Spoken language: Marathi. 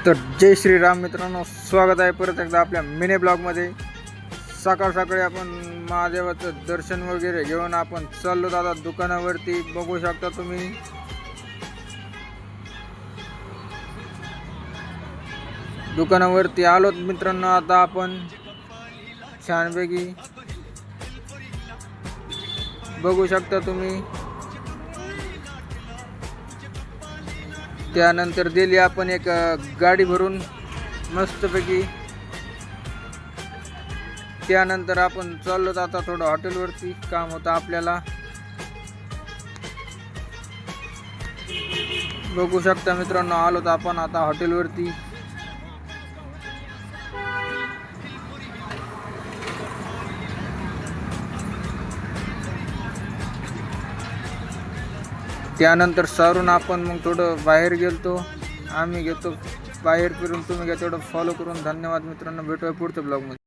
तर जय श्रीराम मित्रांनो, स्वागत आहे परत एकदा आपल्या मिनी ब्लॉगमध्ये। सकाळ सकाळी आपण महादेवाचं दर्शन वगैरे घेऊन आपण चाललो दादा दुकानावरती। बघू शकता तुम्ही दुकानावरती आलोत मित्रांनो। आता आपण छानपैकी बघू शकता तुम्ही। त्यानंतर दिली आपण एक गाडी भरून मस्तपैकी। त्यानंतर आपण चाललो आता थोडं हॉटेलवरती काम होतं आपल्याला। बघू शकता मित्रांनो, आलोत आपण आता हॉटेलवरती। त्यानंतर सारून आपण मग थोडं बाहेर गेलतो। आम्ही घेतो बाहेर फिरून, तुम्ही घ्या तेवढं फॉलो करून। धन्यवाद मित्रांनो, भेटूया पुढच्या ब्लॉगमध्ये।